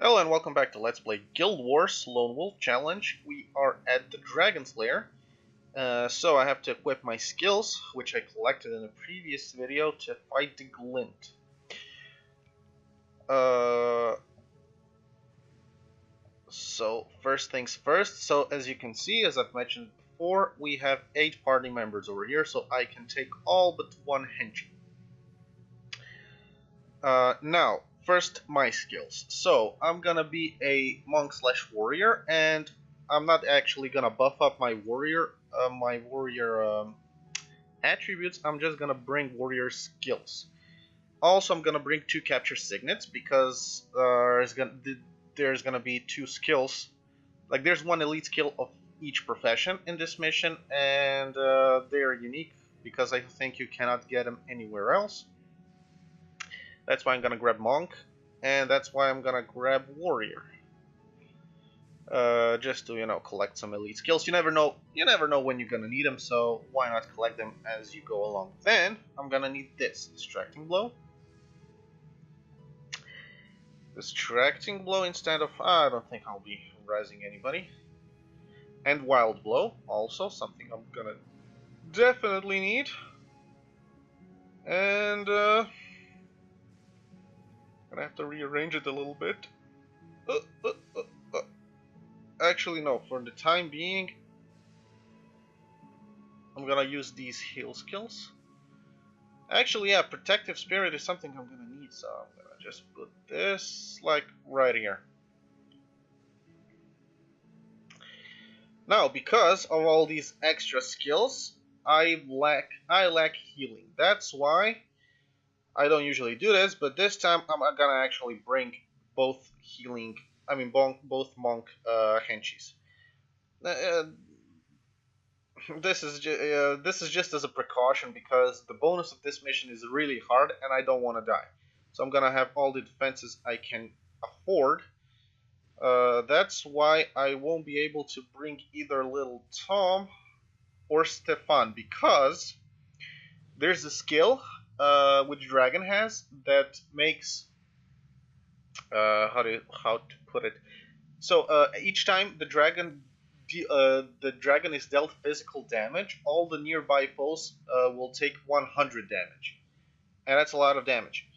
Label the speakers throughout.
Speaker 1: Hello and welcome back to Let's Play Guild Wars Lone Wolf Challenge. We are at the Dragon's Lair. So I have to equip my skills, which I collected in a previous video, to fight the Glint. So first things first, so as you can see, as I've mentioned before, we have 8 party members over here, so I can take all but one henchman. Now, first, my skills. So, I'm gonna be a monk/warrior, and I'm not actually gonna buff up my warrior attributes. I'm just gonna bring warrior skills. Also, I'm gonna bring 2 capture signets because there's gonna be 2 skills. Like, there's 1 elite skill of each profession in this mission, and they are unique because I think you cannot get them anywhere else. That's why I'm gonna grab Monk, and that's why I'm gonna grab Warrior. Just to, collect some elite skills. You never know when you're gonna need them, so why not collect them as you go along. Then, I'm gonna need this, Distracting Blow. Distracting Blow instead of... I don't think I'll be rising anybody. And Wild Blow, also, something I'm gonna definitely need. And, gonna have to rearrange it a little bit. Actually, no. For the time being, I'm gonna use these heal skills. Actually, yeah, Protective Spirit is something I'm gonna need, so I'm gonna just put this, like, right here. Now, because of all these extra skills, I lack healing. That's why I don't usually do this, but this time I'm gonna actually bring both healing. I mean, both monk henchies. This is just as a precaution because the bonus of this mission is really hard, and I don't want to die. So I'm gonna have all the defenses I can afford. That's why I won't be able to bring either Little Tom or Stefan, because there's a skill which Dragon has that makes how to put it. So each time the dragon is dealt physical damage, all the nearby foes will take 100 damage, and that's a lot of damage.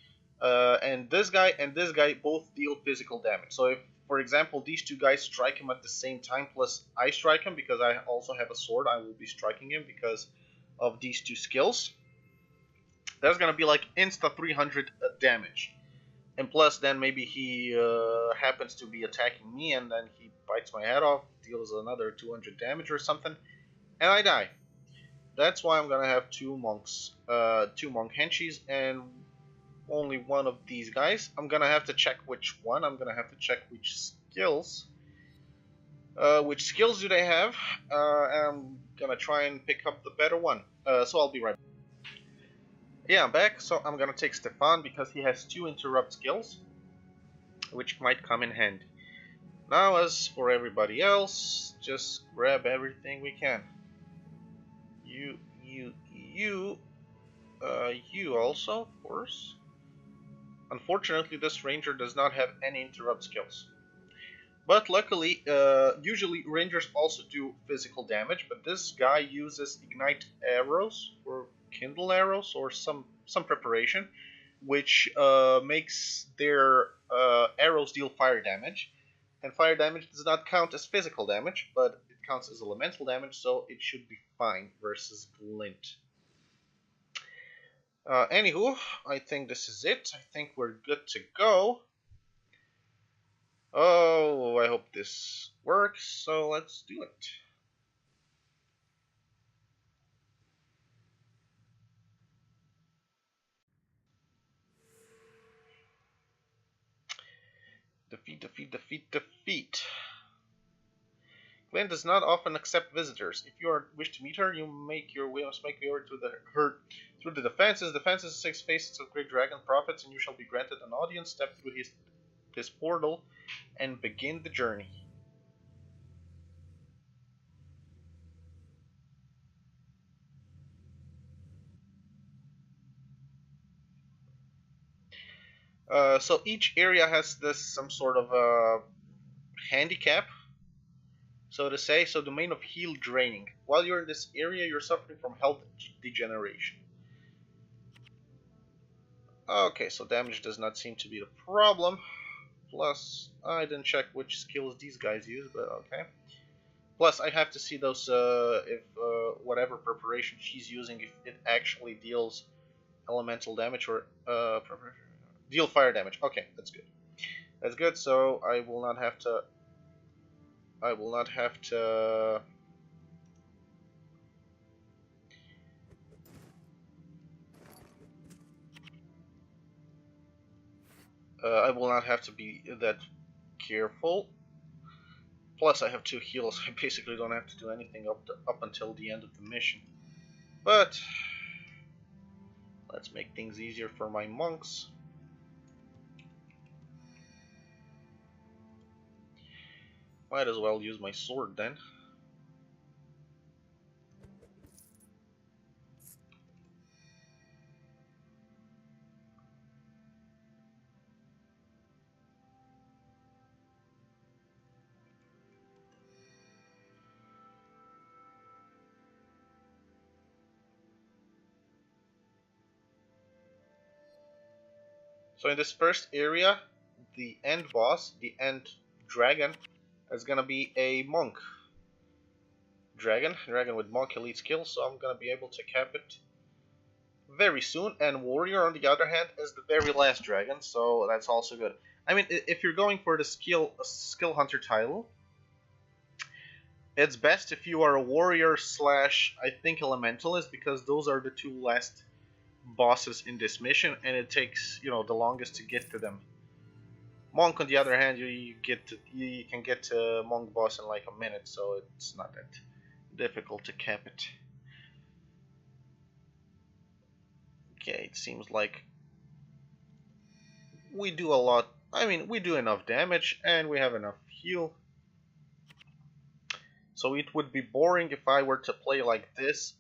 Speaker 1: And this guy both deal physical damage. So if, for example, these 2 guys strike him at the same time, plus I strike him because I also have a sword, I will be striking him because of these 2 skills. That's gonna be like insta 300 damage. And plus, then maybe he happens to be attacking me, and then he bites my head off, deals another 200 damage or something, and I die. That's why I'm gonna have 2 monks, 2 monk henchies, and only one of these guys. I'm gonna have to check which one. I'm gonna have to check which skills. Which skills do they have? And I'm gonna try and pick up the better one. So I'll be right back. Yeah, I'm back, so I'm gonna take Stefan because he has 2 interrupt skills, which might come in handy. Now, as for everybody else, just grab everything we can. You also, of course. Unfortunately, this ranger does not have any interrupt skills. But luckily, usually rangers also do physical damage, but this guy uses ignite arrows or kindle arrows or some preparation, which makes their arrows deal fire damage. And fire damage does not count as physical damage, but it counts as elemental damage, so it should be fine versus Glint. Anywho, I think this is it. I think we're good to go. Oh, I hope this works, so let's do it. Defeat. Glenn does not often accept visitors. If you wish to meet her, you must make your way to through the defenses. Defenses 6 faces of great dragon prophets, and you shall be granted an audience. Step through his portal and begin the journey. So each area has this some sort of handicap, so to say. So domain of heal draining. While you're in this area, you're suffering from health degeneration. Okay, so damage does not seem to be the problem. Plus, I didn't check which skills these guys use, but okay. Plus, I have to see those if whatever preparation she's using, if it actually deals elemental damage or deal fire damage. Okay, that's good. That's good. So I will not have to. I will not have to. I will not have to be that careful. Plus, I have 2 heals. I basically don't have to do anything up until the end of the mission. But let's make things easier for my monks. Might as well use my sword then. So in this first area, the end boss, the end dragon, is gonna be a monk. Dragon with monk elite skill, so I'm gonna be able to cap it very soon. And warrior, on the other hand, is the very last dragon, so that's also good. I mean, if you're going for the skill hunter title, it's best if you are a warrior slash, I think, elementalist, because those are the 2 last bosses in this mission, and it takes, you know, the longest to get to them. Monk, on the other hand, you can get to monk boss in like a minute, so it's not that difficult to cap it. Okay, it seems like we do a lot. I mean, we do enough damage and we have enough heal. So it would be boring if I were to play like this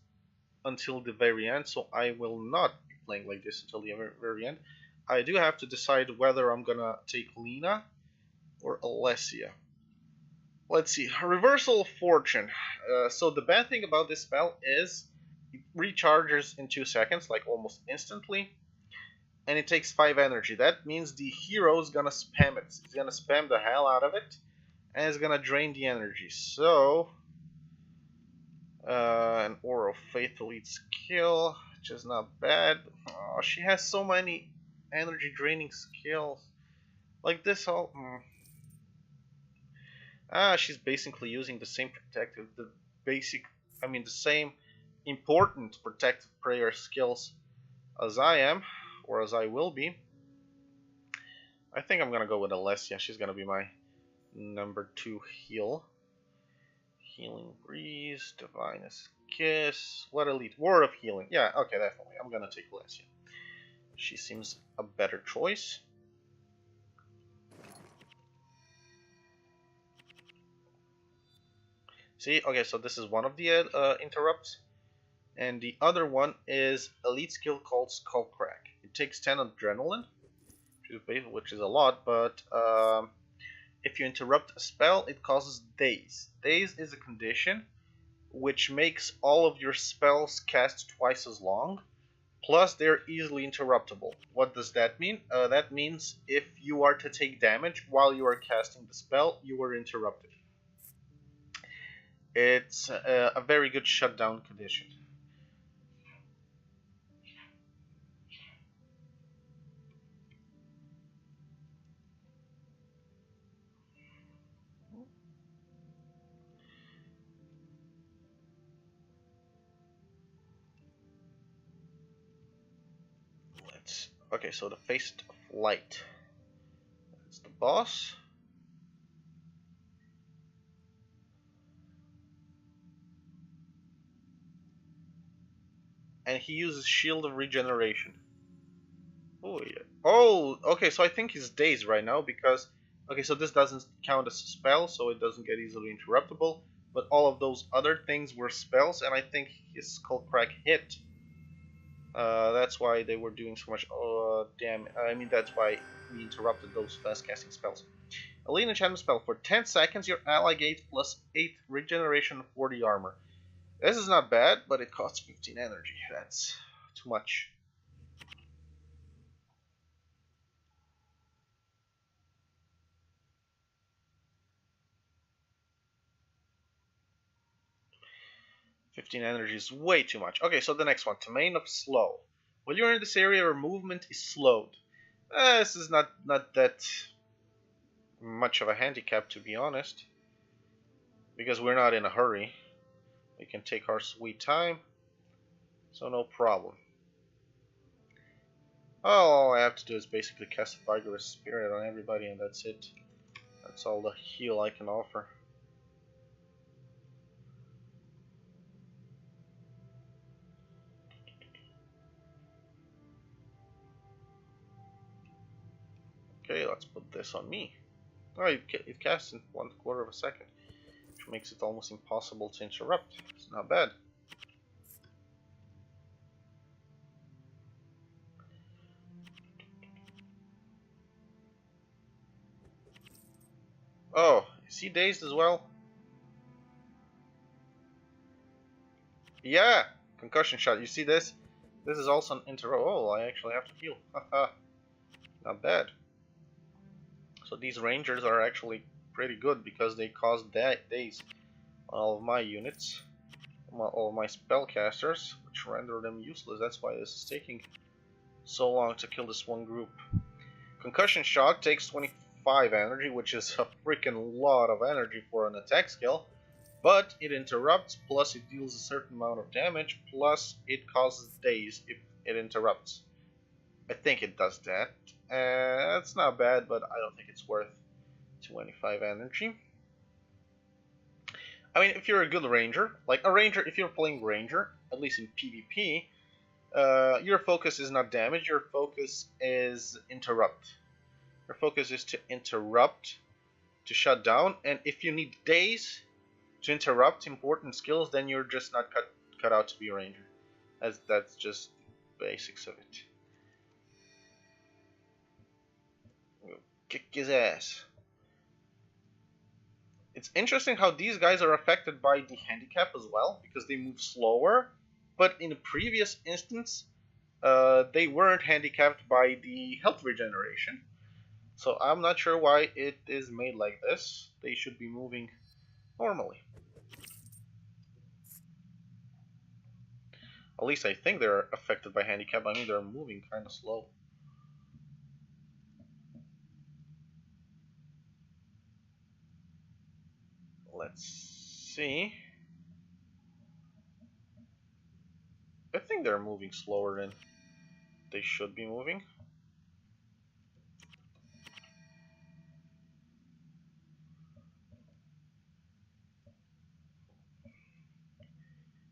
Speaker 1: until the very end, so I will not be playing like this until the very end. I do have to decide whether I'm gonna take Lena or Alessia. Let's see, Reversal of Fortune. So the bad thing about this spell is it recharges in 2 seconds, like almost instantly, and it takes 5 energy. That means the hero is gonna spam it. He's gonna spam the hell out of it, and it's gonna drain the energy. So an Aura of Faith elite skill, which is not bad. Oh, she has so many energy draining skills. Like this whole... she's basically using the same protective, the same important protective prayer skills as I am, or as I will be. I think I'm gonna go with Alessia. She's gonna be my number 2 heal. Healing Breeze, Divinest Kiss, what elite? Word of Healing. Yeah, okay, definitely. I'm gonna take Alessia. She seems a better choice. See, okay, so this is one of the interrupts, and the other one is elite skill called Skull Crack. It takes 10 adrenaline, which is a lot, but if you interrupt a spell, it causes daze. Daze is a condition which makes all of your spells cast twice as long, plus they're easily interruptible. What does that mean? That means if you are to take damage while you are casting the spell, you are interrupted. It's a very good shutdown condition. Okay, so the Face of Light. That's the boss. And he uses Shield of Regeneration. Oh, yeah. Oh, okay, so I think he's dazed right now because... Okay, so this doesn't count as a spell, so it doesn't get easily interruptible. But all of those other things were spells, and I think his Skull Crack hit. That's why they were doing so much. Oh, damn. I mean, that's why we interrupted those fast casting spells. Elite enchantment spell. For 10 seconds, your ally gains plus 8 regeneration and 40 armor. This is not bad, but it costs 15 energy. That's too much. Fifteen energy is way too much. Okay, so the next one, Domain of Slow. While you're in this area, your movement is slowed. This is not that much of a handicap, to be honest, because we're not in a hurry. We can take our sweet time, so no problem. All I have to do is basically cast a Vigorous Spirit on everybody, and that's it. That's all the heal I can offer. Okay, let's put this on me. Oh, it casts in 1/4 of a second, which makes it almost impossible to interrupt. It's not bad. Oh, is he dazed as well? Yeah! Concussion shot. You see this? This is also an interrupt. Oh, I actually have to heal. Haha. Not bad. So these rangers are actually pretty good because they cause daze on all of my units, all of my spellcasters, which render them useless. That's why this is taking so long to kill this one group. Concussion shock takes 25 energy, which is a freaking lot of energy for an attack skill, but it interrupts, plus it deals a certain amount of damage, plus it causes daze if it interrupts. I think it does that. That's not bad, but I don't think it's worth 25 energy. I mean, if you're a good ranger, like a ranger, if you're playing ranger, at least in PvP, your focus is not damage, your focus is interrupt. Your focus is to interrupt, to shut down, and if you need daze to interrupt important skills, then you're just not cut out to be a ranger. That's just basics of it. Kick his ass. It's interesting how these guys are affected by the handicap as well, because they move slower, but in a previous instance, they weren't handicapped by the health regeneration. So I'm not sure why it is made like this. They should be moving normally. At least I think they're affected by handicap. I mean, they're moving kind of slow. Let's see. I think they're moving slower than they should be moving.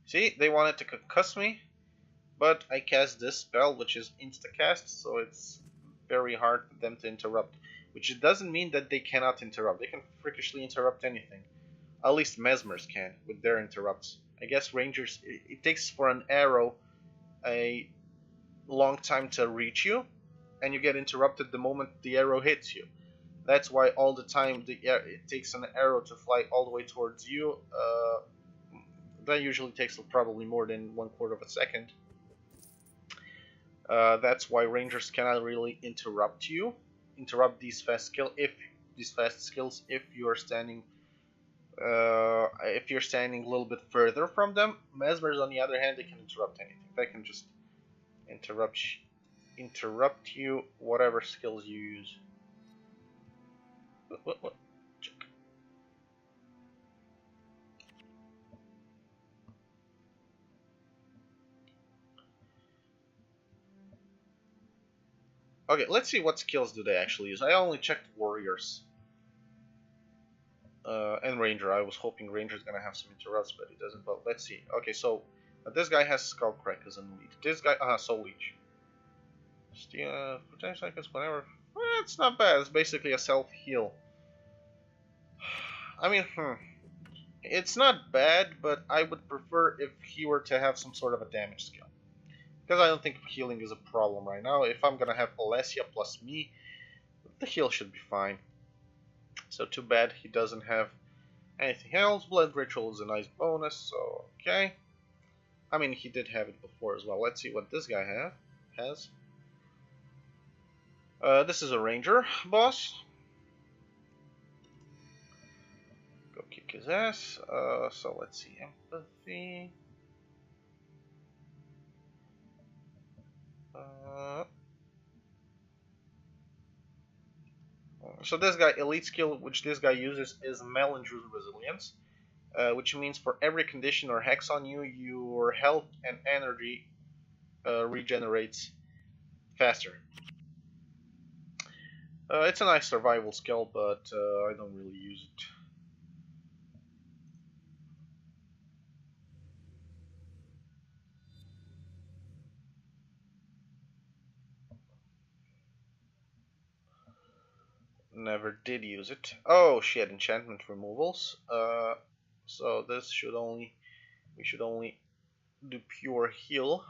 Speaker 1: See, they wanted to concuss me, but I cast this spell, which is insta-cast, so it's very hard for them to interrupt. Which it doesn't mean that they cannot interrupt. They can freakishly interrupt anything. At least Mesmers can, with their interrupts. I guess Rangers, it takes for an arrow a long time to reach you, and you get interrupted the moment the arrow hits you. That's why all the time it takes an arrow to fly all the way towards you. That usually takes probably more than 1/4 of a second. That's why Rangers cannot really interrupt these fast skills if you're standing. If you're standing a little bit further from them. Mesmers, on the other hand, they can interrupt anything. They can just interrupt you, whatever skills you use. What? Check. Okay, let's see what skills do they actually use. I only checked warriors. And Ranger. I was hoping Ranger's gonna have some interrupts, but he doesn't. But let's see. Okay, so this guy has Skullcrack as an elite. This guy, Soul Leech. Steal for 10 seconds whenever. Well, it's not bad. It's basically a self-heal. I mean, it's not bad, but I would prefer if he were to have some sort of a damage skill. Because I don't think healing is a problem right now. If I'm gonna have Alessia plus me, the heal should be fine. So too bad he doesn't have anything else. Blood Ritual is a nice bonus, so okay. I mean, he did have it before as well. Let's see what this guy has. This is a ranger boss. Go kick his ass. So let's see, empathy. So this guy, elite skill which this guy uses is Melancholy Resilience, which means for every condition or hex on you, your health and energy regenerates faster. It's a nice survival skill, but I don't really use it. Never did use it. Oh shit, enchantment removals. So this should only, we should only do pure heal.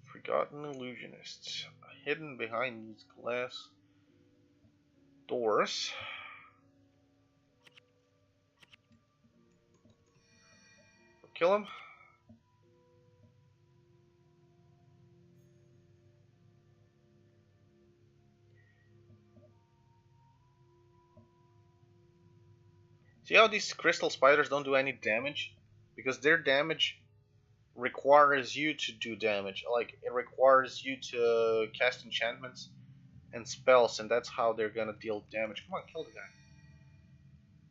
Speaker 1: Forgotten Illusionists, hidden behind these glass doors. Kill him. See how these crystal spiders don't do any damage? Because their damage requires you to do damage. Like, it requires you to cast enchantments and spells, and that's how they're gonna deal damage. Come on, kill the guy.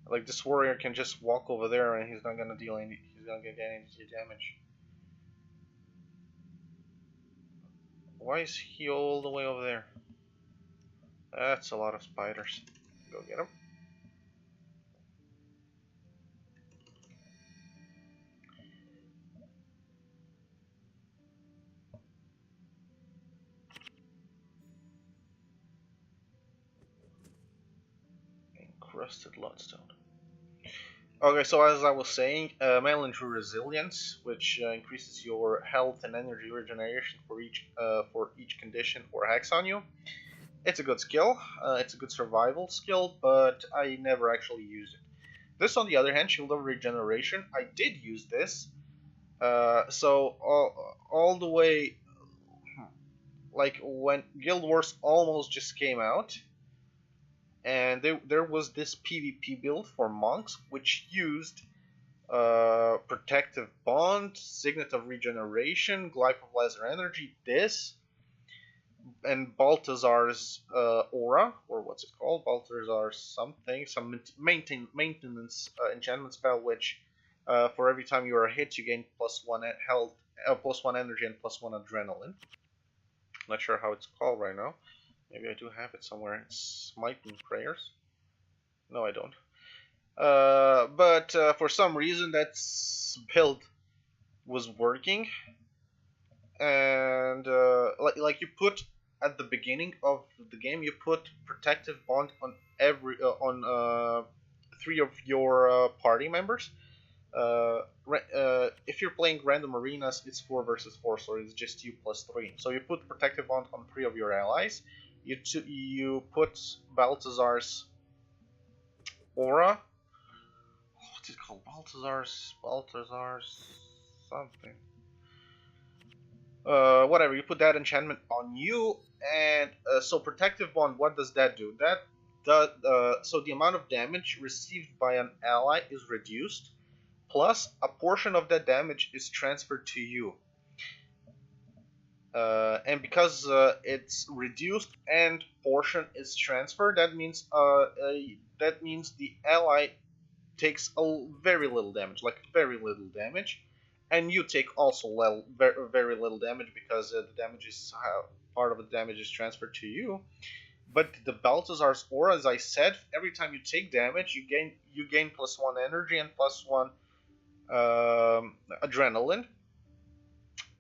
Speaker 1: Like, this warrior can just walk over there and he's not gonna deal any, he's gonna get any damage. Why is he all the way over there? That's a lot of spiders. Go get him. Encrusted Lodestone. Okay, so as I was saying, Melancholy Resilience, which increases your health and energy regeneration for each condition or hex on you. It's a good skill. It's a good survival skill, but I never actually use it. This, on the other hand, Shield of Regeneration, I did use this. So all the way, like when Guild Wars almost just came out, and there was this PvP build for monks which used Protective Bond, Signet of Regeneration, Glyph of Lesser Energy, this, and Balthazar's Aura, or what's it called? Balthazar's something, some maintenance enchantment spell, which for every time you are hit, you gain +1 health, +1 energy, and +1 adrenaline. Not sure how it's called right now. Maybe I do have it somewhere. It's Smite and Prayers. No, I don't. But for some reason, that build was working, and like you put at the beginning of the game, you put Protective Bond on every 3 of your party members. If you're playing random arenas, it's 4 versus 4, so it's just you +3. So you put Protective Bond on 3 of your allies. You put Balthazar's Aura. What's it called? Balthazar's something. Whatever. You put that enchantment on you, and so Protective Bond. What does that do? That does so the amount of damage received by an ally is reduced, plus a portion of that damage is transferred to you. And because it's reduced and portion is transferred, that means the ally takes very little damage, like very little damage, and you take also very little damage because the damage is part of the damage is transferred to you. But the Balthazar's Aura, as I said, every time you take damage, you gain +1 energy and +1 adrenaline.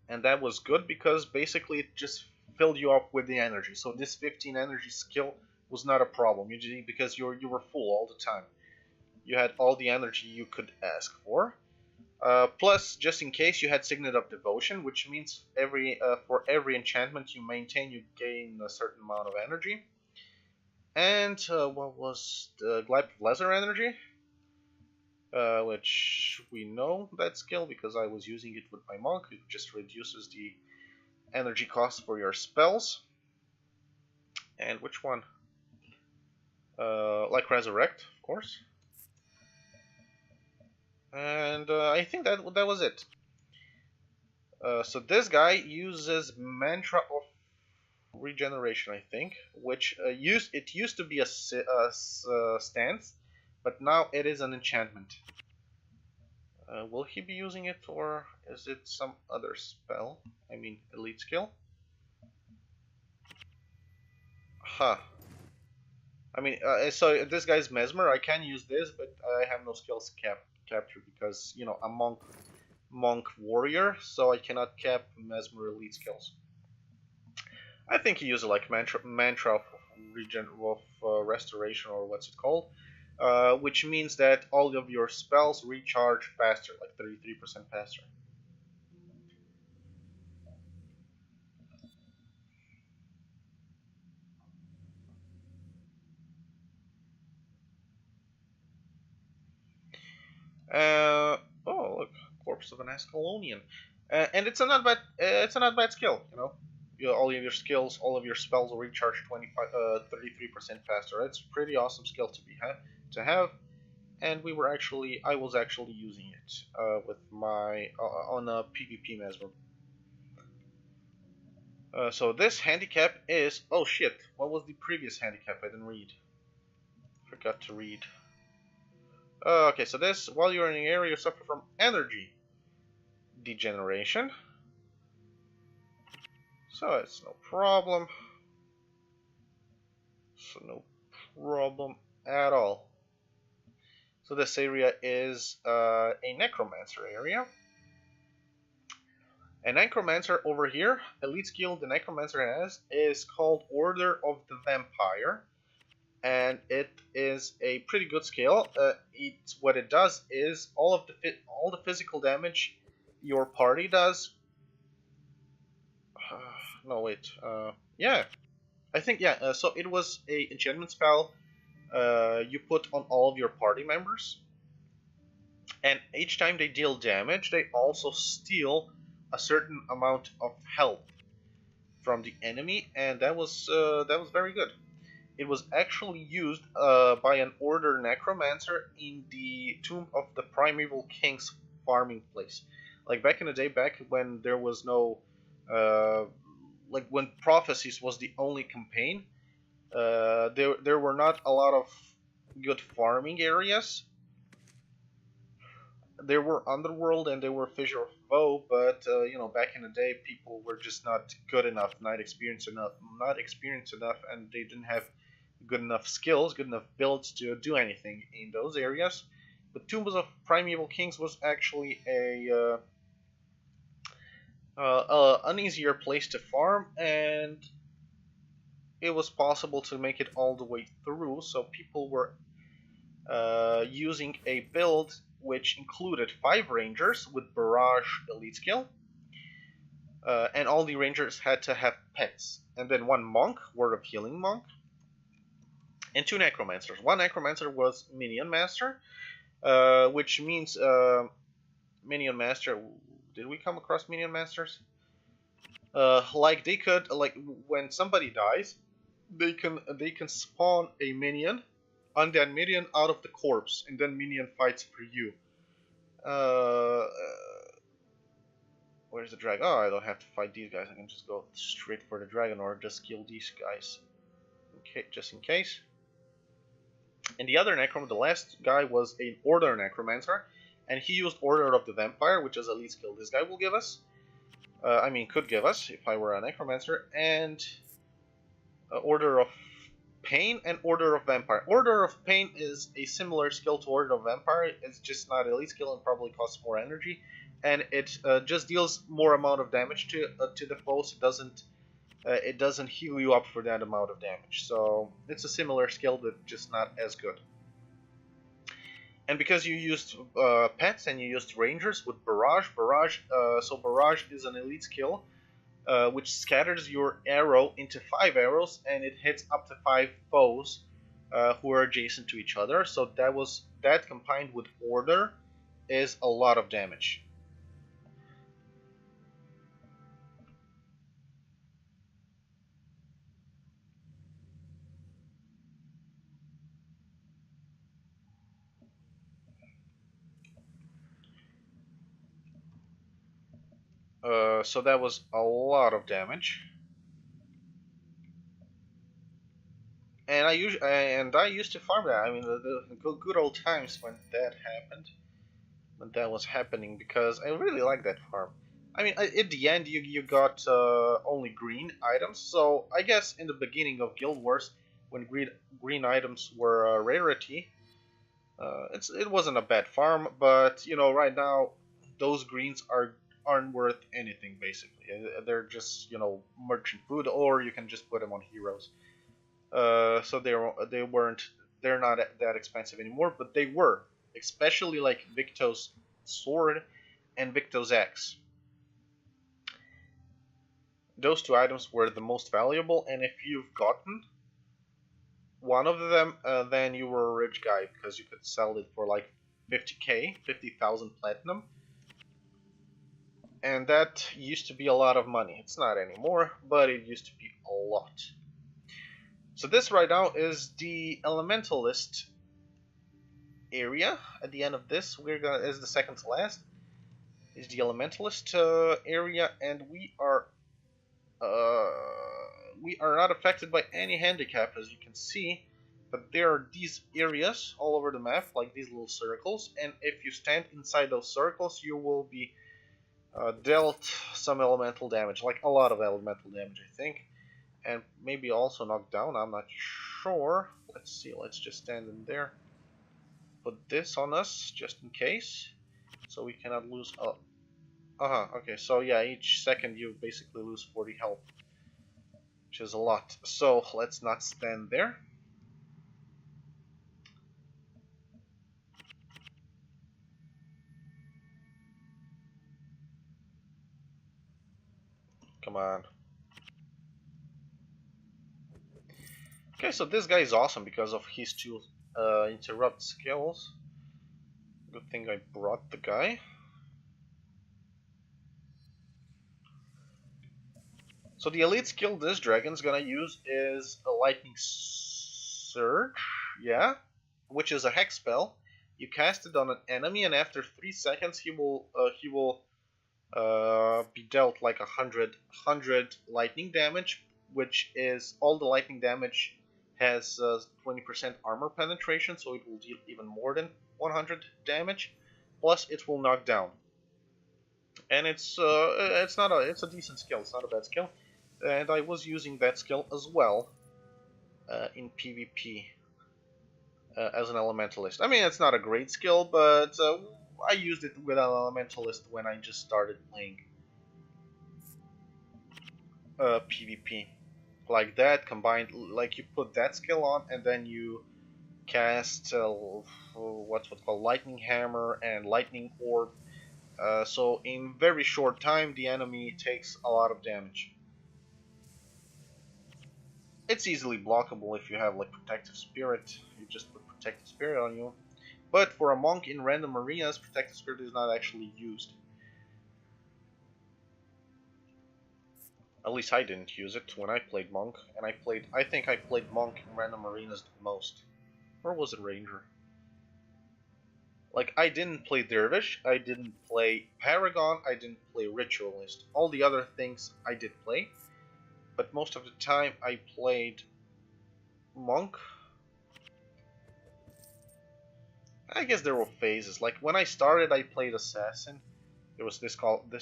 Speaker 1: And that was good because basically it just filled you up with the energy. So this 15 energy skill was not a problem, because you were full all the time. You had all the energy you could ask for. Plus, just in case, you had Signet of Devotion, which means for every enchantment you maintain, you gain a certain amount of energy. And what was the Glype of Lesser Energy? Which we know that skill because I was using it with my monk. It just reduces the energy cost for your spells. And which one? Like Resurrect, of course. And I think that was it. So this guy uses Mantra of Regeneration, I think, which used to be a stance, but now it is an enchantment. Will he be using it, or is it some other spell? I mean, elite skill? Huh. I mean, so this guy's Mesmer. I can use this, but I have no skills capture because, you know, I'm monk warrior, so I cannot cap Mesmer elite skills. I think he uses like mantra of restoration, or what's it called, which means that all of your spells recharge faster, like 33% faster. Oh look, corpse of an Ascalonian, and it's a not bad skill. All of your skills, all of your spells will recharge 33% faster. That's a pretty awesome skill to have. And I was actually using it with my on a PvP Mesmer. So this handicap is, oh shit, what was the previous handicap? I didn't read. Forgot to read. Okay, so this, while you're in the area, you suffer from energy degeneration. So it's no problem. So no problem at all. So this area is a Necromancer area. A Necromancer over here, elite skill the Necromancer has, is called Order of the Vampire. And it is a pretty good skill. What it does is all the physical damage your party does. No wait. Yeah, I think yeah. So it was a enchantment spell. You put on all of your party members, and each time they deal damage, they also steal a certain amount of health from the enemy, and that was very good. It was actually used by an Order Necromancer in the Tomb of the Primeval King's farming place. Like back in the day, back when there was no... like when Prophecies was the only campaign, there were not a lot of good farming areas. There were Underworld and there were Fissure of Foe, but back in the day, people were just not good enough, not experienced enough, and they didn't have good enough skills, good enough builds to do anything in those areas. But Tombs of Primeval Kings was actually an easier place to farm, and it was possible to make it all the way through. So people were using a build which included 5 rangers with Barrage elite skill, and all the rangers had to have pets, and then 1 monk, Word of Healing monk, and 2 necromancers. 1 necromancer was Minion Master, which means Minion Master. Did we come across Minion Masters? Like they could, like when somebody dies, they can spawn a minion, undead minion out of the corpse, and then minion fights for you. Where's the dragon? Oh, I don't have to fight these guys. I can just go straight for the dragon, or just kill these guys, okay, just in case. And the other the last guy was an Order Necromancer, and he used Order of the Vampire, which is a elite skill this guy will give us. Could give us if I were a Necromancer, and Order of Pain and Order of Vampire. Order of Pain is a similar skill to Order of Vampire. It's just not elite skill and probably costs more energy, and it just deals more amount of damage to the foes. It doesn't heal you up for that amount of damage. So it's a similar skill, but just not as good. And because you used pets and you used rangers with barrage is an elite skill which scatters your arrow into 5 arrows, and it hits up to 5 foes who are adjacent to each other. So that combined with order is a lot of damage. So that was a lot of damage. And I used to farm that. I mean, the good old times when that happened, when that was happening, because I really like that farm. I mean, at the end you got only green items, so I guess in the beginning of Guild Wars, when green items were a rarity, it wasn't a bad farm. But you know, right now those greens aren't worth anything basically. They're just merchant food, or you can just put them on heroes. So they're not that expensive anymore, but they were, especially like Victo's sword and Victo's axe. Those two items were the most valuable, and if you've gotten one of them, then you were a rich guy because you could sell it for like 50k, 50,000 platinum, and that used to be a lot of money. It's not anymore, but it used to be a lot. So this right now is the Elementalist area. At the end of this, is the second to last, is the Elementalist area, and we are not affected by any handicap, as you can see. But there are these areas all over the map, like these little circles, and if you stand inside those circles, you will be dealt some elemental damage, like a lot of elemental damage, I think, and maybe also knocked down. I'm not sure. Let's see. Let's just stand in there. Put this on us just in case, so we cannot lose. Okay. So yeah, each second you basically lose 40 health, which is a lot. So let's not stand there. Come on. Okay, so this guy is awesome because of his two interrupt skills. Good thing I brought the guy. So the elite skill this dragon's gonna use is a lightning surge, yeah, which is a hex spell. You cast it on an enemy, and after 3 seconds, he will be dealt like 100 lightning damage, which is all the lightning damage has 20% armor penetration, so it will deal even more than 100 damage. Plus, it will knock down, and it's a decent skill. It's not a bad skill, and I was using that skill as well in PvP as an elementalist. I mean, it's not a great skill, but I used it with an elementalist when I just started playing PvP. Like that, combined, like you put that skill on, and then you cast what's called lightning hammer and lightning orb. So in very short time, the enemy takes a lot of damage. It's easily blockable if you have like protective spirit. You just put protective spirit on you. But for a monk in random arenas, protective spirit is not actually used. At least I didn't use it when I played monk, and I think I played monk in random arenas the most. Or was it ranger? Like, I didn't play dervish, I didn't play paragon, I didn't play ritualist. All the other things I did play, but most of the time I played monk. I guess there were phases. Like when I started, I played assassin. There was this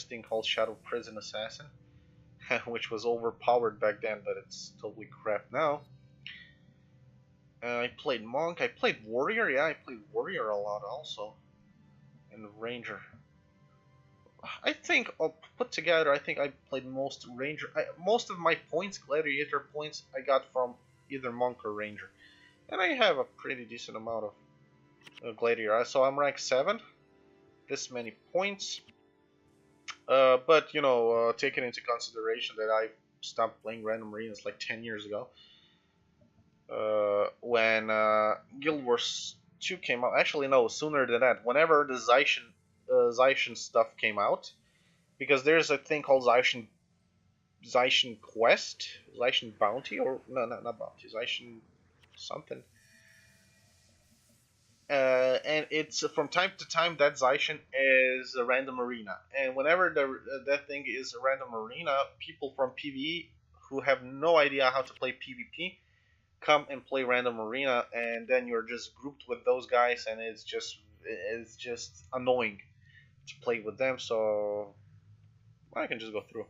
Speaker 1: thing called Shadow Prison Assassin, which was overpowered back then, but it's totally crap now. I played monk. I played warrior. Yeah, I played warrior a lot also, and ranger. I think put together, I think I played most ranger. Most of my points, gladiator points, I got from either monk or ranger, and I have a pretty decent amount of Gladiator. So I'm rank 7. This many points. But you know, taking into consideration that I stopped playing random arenas like 10 years ago, when Guild Wars 2 came out. Actually, no, sooner than that. Whenever the Zaishin stuff came out, because there's a thing called Zaishin Quest, Zaishin Bounty, or no, not Bounty, Zaishin something. And it's from time to time that Zaishin is a random arena, and whenever that thing is a random arena, people from PvE who have no idea how to play PvP come and play random arena, and then you're just grouped with those guys, and it's just annoying to play with them. So I can just go through.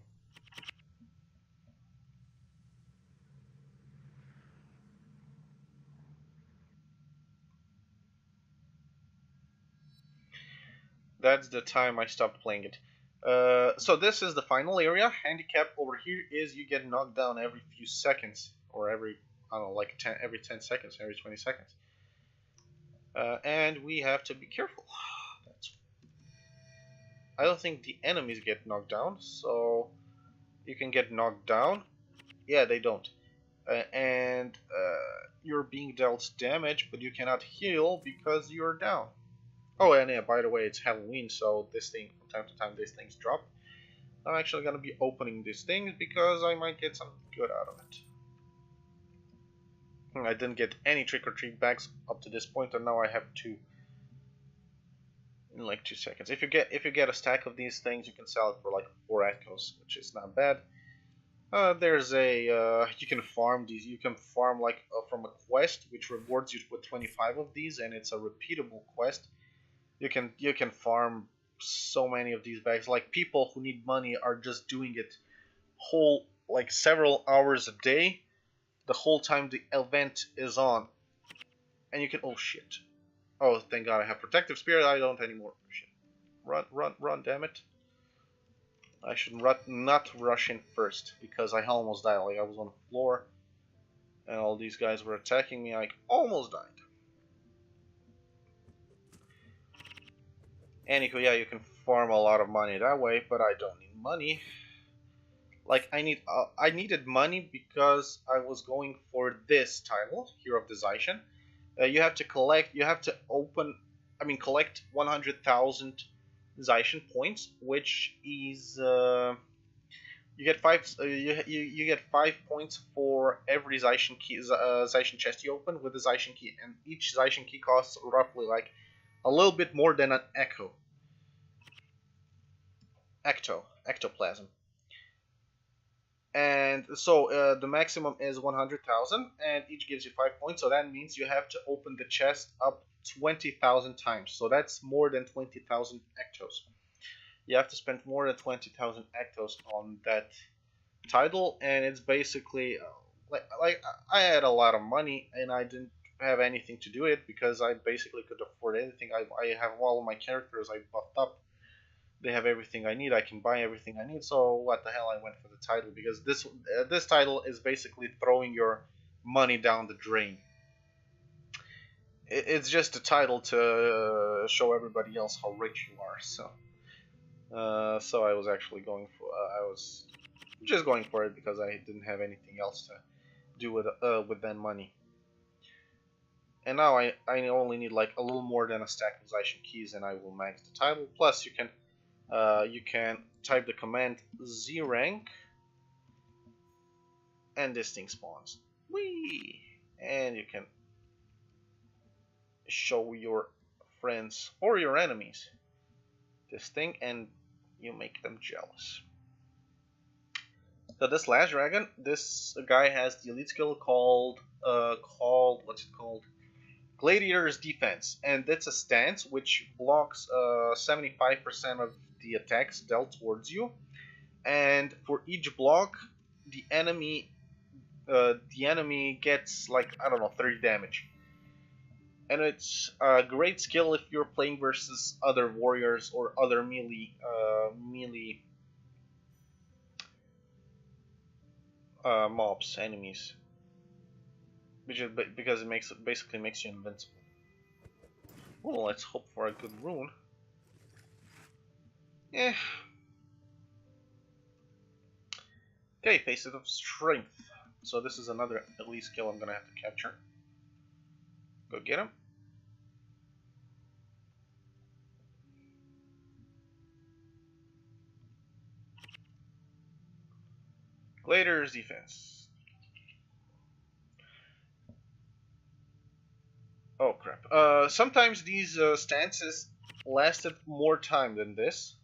Speaker 1: That's the time I stopped playing it. So this is the final area. Handicap over here is you get knocked down every few seconds, or every, I don't know, like every 10 seconds, every 20 seconds. And we have to be careful. That's, I don't think the enemies get knocked down, so you can get knocked down. Yeah, they don't. And you're being dealt damage, but you cannot heal because you're down. Oh, and yeah, by the way, it's Halloween, so this thing, from time to time, these things drop. I'm actually gonna be opening these things because I might get some good out of it. I didn't get any trick-or-treat bags up to this point, and now I have 2 in like 2 seconds. If you get a stack of these things, you can sell it for like 4 echoes, which is not bad. There's a you can farm these. You can farm like from a quest, which rewards you with 25 of these, and it's a repeatable quest. You can farm so many of these bags. Like people who need money are just doing it whole like several hours a day, the whole time the event is on. And you can, oh shit. Oh, thank God I have protective spirit. I don't anymore. Shit. Run, run, run! Damn it! I should not rush in first because I almost died. Like I was on the floor, and all these guys were attacking me. I almost died. Anywho, yeah, you can farm a lot of money that way, but I don't need money. Like I needed money because I was going for this title, Hero of the Zaishin. You have to collect. You have to collect 100,000 Zaishin points, which is you get you get 5 points for every Zaishin key, Zaishin chest you open with the Zaishin key, and each Zaishin key costs roughly like a little bit more than an ectoplasm. And so the maximum is 100,000, and each gives you 5 points. So that means you have to open the chest up 20,000 times. So that's more than 20,000 ectos. You have to spend more than 20,000 ectos on that title, and it's basically like I had a lot of money, and I didn't have anything to do it because I basically could afford anything. I have all of my characters I buffed up. They have everything I need. I can buy everything I need. So what the hell? I went for the title because this title is basically throwing your money down the drain. It's just a title to show everybody else how rich you are. So I was actually going for I was just going for it because I didn't have anything else to do with that money. And now I only need like a little more than a stack of Zaishin keys, and I will max the title. Plus you can type the command Z rank, and this thing spawns. Whee! And you can show your friends or your enemies this thing, and you make them jealous. So this last dragon, this guy has the elite skill called what's it called? Gladiator's Defense, and that's a stance which blocks 75% of the attacks dealt towards you, and for each block, the enemy gets like, I don't know, 30 damage. And it's a great skill if you're playing versus other warriors or other melee mobs, enemies, because it basically makes you invincible. Well, let's hope for a good rune. Eh. Okay, Facet of Strength. So this is another elite skill I'm gonna have to capture. Go get him. Gladiator's defense. Oh crap. Sometimes these stances lasted more time than this.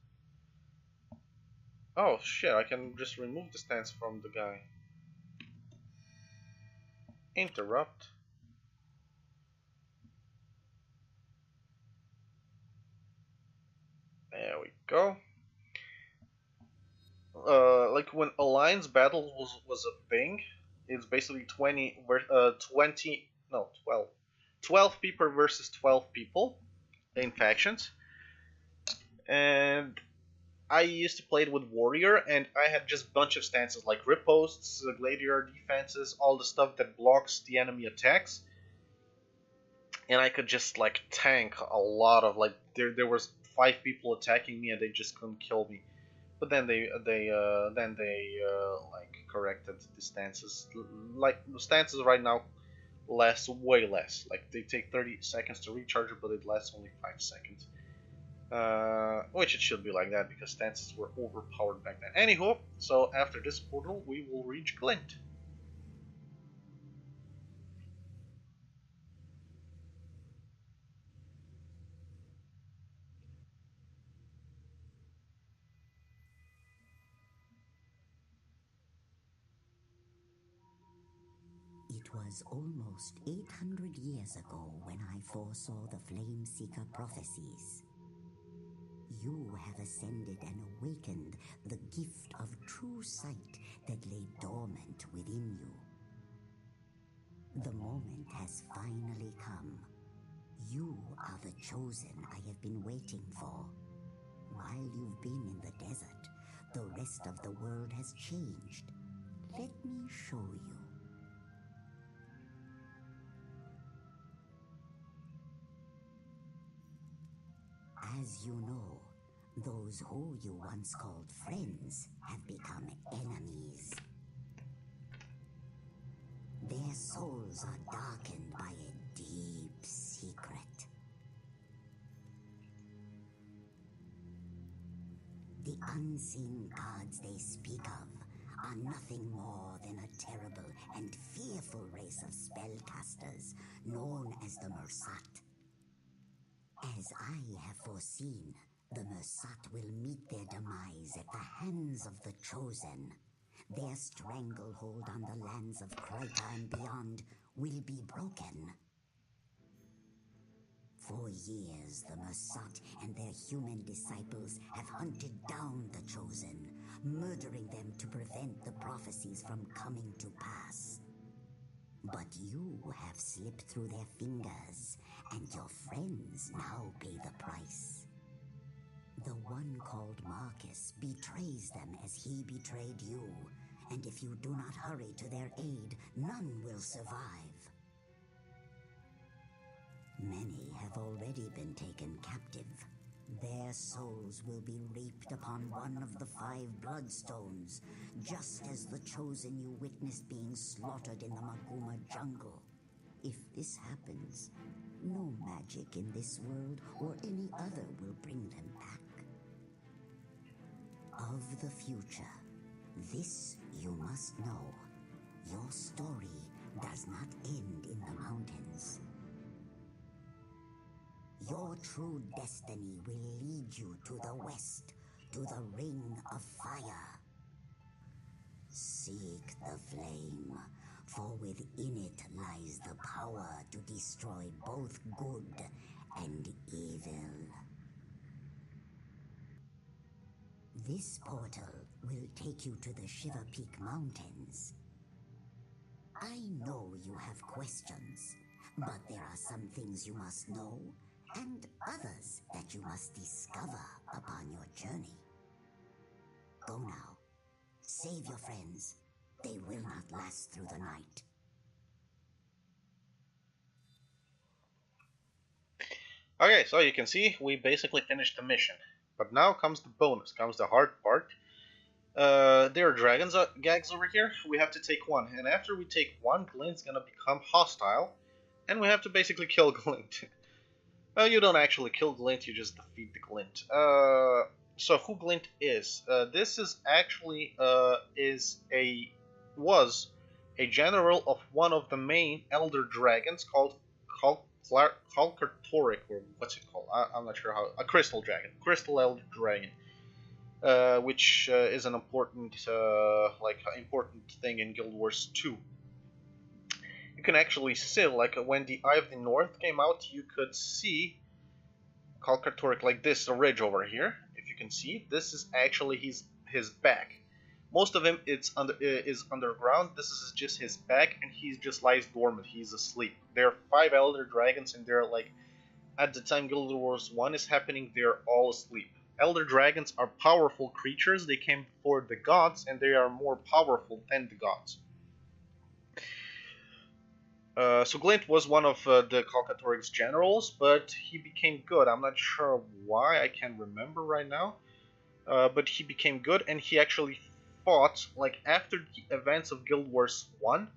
Speaker 1: Oh shit, I can just remove the stance from the guy. Interrupt. There we go. Like when alliance battle was a thing, it's basically 20 no 12 people versus 12 people in factions, and I used to play it with warrior, and I had just a bunch of stances like riposts, gladiator defenses, all the stuff that blocks the enemy attacks, and I could just like tank a lot of like there was 5 people attacking me and they just couldn't kill me. But then they like corrected the stances. Like the stances right now last way less. Like they take 30 seconds to recharge, but it lasts only 5 seconds. Which it should be like that because stances were overpowered back then. Anywho, so after this portal, we will reach Glint.
Speaker 2: It was almost 800 years ago when I foresaw the Flame Seeker prophecies. You have ascended and awakened the gift of true sight that lay dormant within you. The moment has finally come. You are the chosen I have been waiting for. While you've been in the desert, the rest of the world has changed. Let me show you. As you know, those who you once called friends have become enemies. Their souls are darkened by a deep secret. The unseen gods they speak of are nothing more than a terrible and fearful race of spellcasters known as the Mursat. As I have foreseen, the Mursat will meet their demise at the hands of the Chosen. Their stranglehold on the lands of Krita and beyond will be broken. For years, the Mursat and their human disciples have hunted down the Chosen, murdering them to prevent the prophecies from coming to pass. But you have slipped through their fingers, and your friends now pay the price. The one called Marcus betrays them as he betrayed you, and if you do not hurry to their aid, none will survive. Many have already been taken captive. Their souls will be reaped upon one of the 5 bloodstones, just as the chosen you witnessed being slaughtered in the Maguma jungle. If this happens, no magic in this world or any other will bring them back. Of the future, this you must know. Your story does not end in the mountains. Your true destiny will lead you to the west, to the Ring of Fire. Seek the flame, for within it lies the power to destroy both good and evil. This portal will take you to the Shiver Peak Mountains. I know you have questions, but there are some things you must know, and others that you must discover upon your journey. Go now. Save your friends. They will not last through the night.
Speaker 1: Okay, so you can see we basically finished the mission. But now comes the bonus, comes the hard part. There are dragons gags over here. We have to take one, and after we take one, Glint's gonna become hostile, and we have to basically kill Glint. Well, you don't actually kill Glint, you just defeat the Glint. So who Glint is? This is actually was a general of one of the main elder dragons called Kalkartoric, or what's it called? I'm not sure how. A crystal dragon, crystal elder dragon, which is an important important thing in Guild Wars 2. You can actually see, like when the Eye of the North came out, you could see Kalkartoric like this, a ridge over here. If you can see, this is actually his back. Most of him is underground. This is just his back, and he just lies dormant. He's asleep. There are 5 elder dragons, and they're like, at the time Guild Wars 1 is happening, they're all asleep. Elder dragons are powerful creatures. They came before the gods, and they are more powerful than the gods. So Glint was one of the Kalkatoric's generals, but he became good. I'm not sure why, I can't remember right now. But he became good, and he actually fought, like after the events of Guild Wars 1,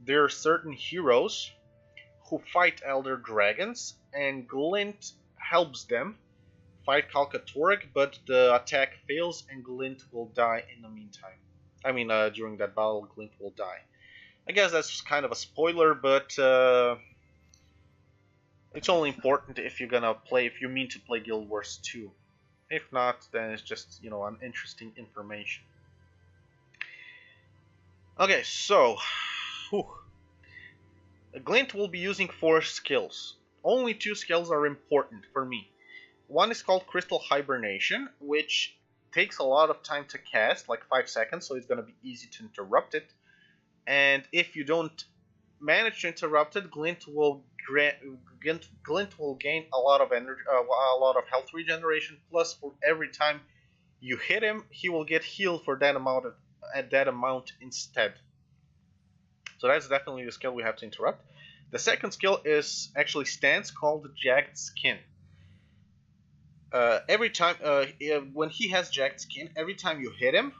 Speaker 1: there are certain heroes who fight Elder Dragons, and Glint helps them fight Kalkatoric, but the attack fails, and Glint will die in the meantime. I mean, during that battle, Glint will die. I guess that's kind of a spoiler, but it's only important if you're gonna play, if you mean to play Guild Wars 2. If not, then it's just, you know, an interesting information. Okay, so Glint will be using 4 skills. Only 2 skills are important for me. One is called Crystal Hibernation, which takes a lot of time to cast, like 5 seconds, so it's gonna be easy to interrupt it. And if you don't manage to interrupt it, Glint will gain a lot of energy, a lot of health regeneration. Plus, for every time you hit him, he will get healed for that amount instead. So that's definitely the skill we have to interrupt. The second skill is actually stance called Jagged Skin. Every time when he has Jagged Skin, every time you hit him,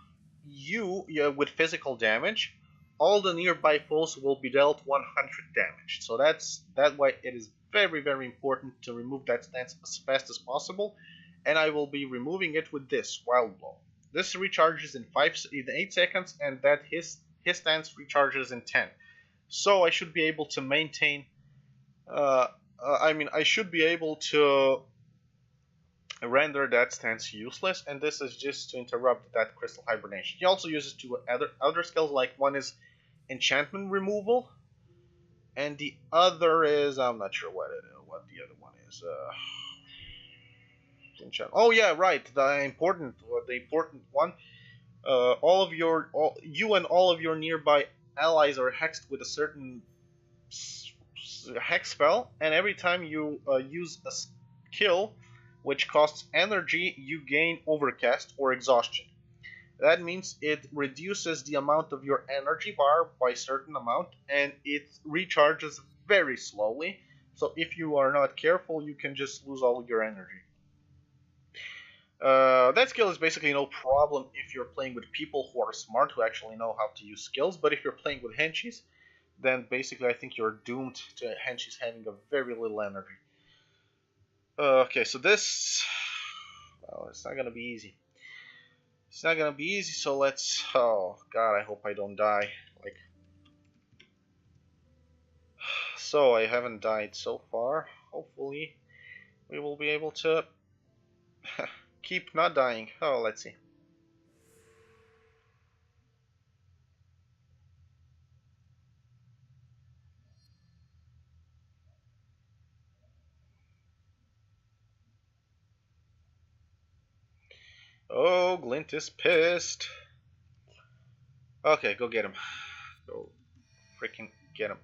Speaker 1: you with physical damage, all the nearby foes will be dealt 100 damage. So that's why it is very, very important to remove that stance as fast as possible. And I will be removing it with this Wild Blow. This recharges in 8 seconds, and that his stance recharges in 10. So I should be able to maintain. I should be able to render that stance useless, and this is just to interrupt that Crystal Hibernation. He also uses 2 other skills, like one is Enchantment Removal, and the other is, I'm not sure what the other one is. Oh yeah, right, the important one. You and all of your nearby allies are hexed with a certain hex spell, and every time you use a skill which costs energy, you gain Overcast or Exhaustion. That means it reduces the amount of your energy bar by a certain amount, and it recharges very slowly. So if you are not careful, you can just lose all your energy. That skill is basically no problem if you're playing with people who are smart, who actually know how to use skills. But if you're playing with henchies, then basically I think you're doomed to henchies having a very little energy. Okay, so this, well, it's not gonna be easy. It's not gonna be easy, so let's, oh god, I hope I don't die. Like, so I haven't died so far. Hopefully we will be able to keep not dying. Oh, let's see. Oh, Glint is pissed. Okay, go get him. Go freaking get him.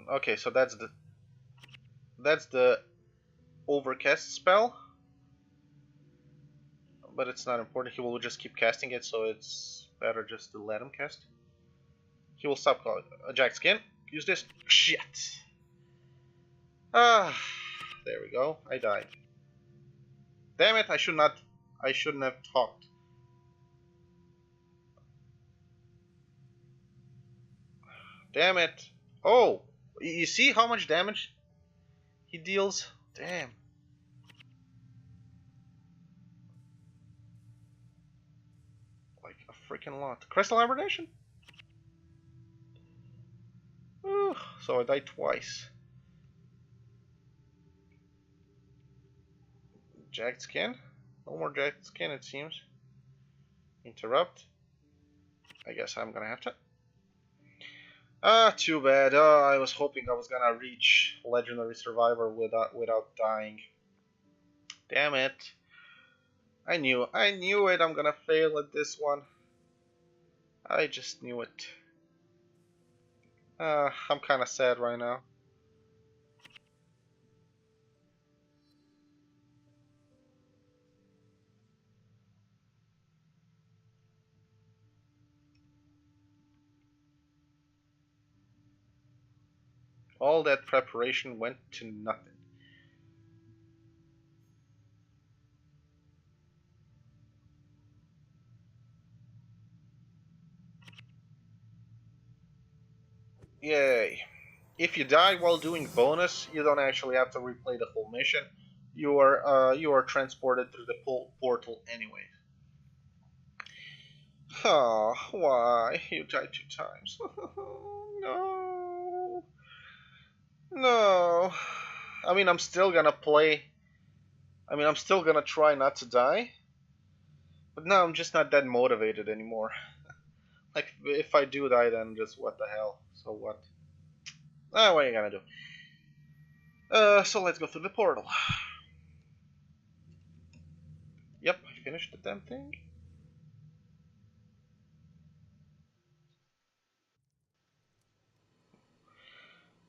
Speaker 1: Okay, so that's the Overcast spell. But it's not important, he will just keep casting it, so it's better just to let him cast. He will stop calling. Jack Skin. Use this. Shit. Ah, there we go. I died. Damn it! I shouldn't have talked. Damn it! Oh, you see how much damage he deals? Damn. Like a freaking lot. Crystal hibernation? Ooh, so I died twice. Jagged skin? No more jagged skin, it seems. Interrupt. I guess I'm gonna have to. Ah, too bad. I was hoping I was gonna reach Legendary Survivor without dying. Damn it. I knew it. I'm gonna fail at this one. I just knew it. I'm kinda sad right now. All that preparation went to nothing. Yay. If you die while doing bonus, you don't actually have to replay the whole mission. You are transported through the portal anyway. Oh, why? You died 2 times. No. No. I mean, I'm still gonna play. I mean, I'm still gonna try not to die. But now I'm just not that motivated anymore. Like, if I do die, then just what the hell? So what? Ah, what are you gonna do? So let's go through the portal. Yep, I finished the damn thing.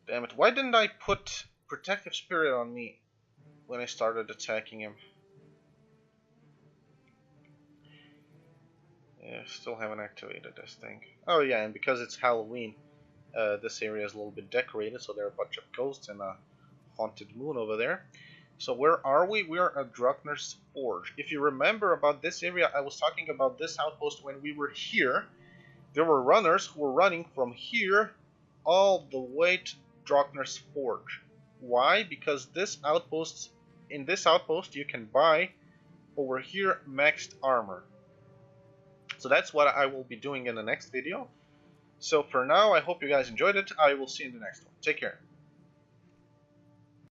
Speaker 1: Damn it, why didn't I put Protective Spirit on me when I started attacking him? Yeah, still haven't activated this thing. Oh yeah, and because it's Halloween, this area is a little bit decorated, so there are a bunch of ghosts and a haunted moon over there. So where are we? We are at Druckner's Forge. If you remember about this area, I was talking about this outpost when we were here. There were runners who were running from here all the way to Druckner's Forge. Why? Because in this outpost you can buy over here maxed armor. So that's what I will be doing in the next video. So for now, I hope you guys enjoyed it. I will see you in the next one. Take care.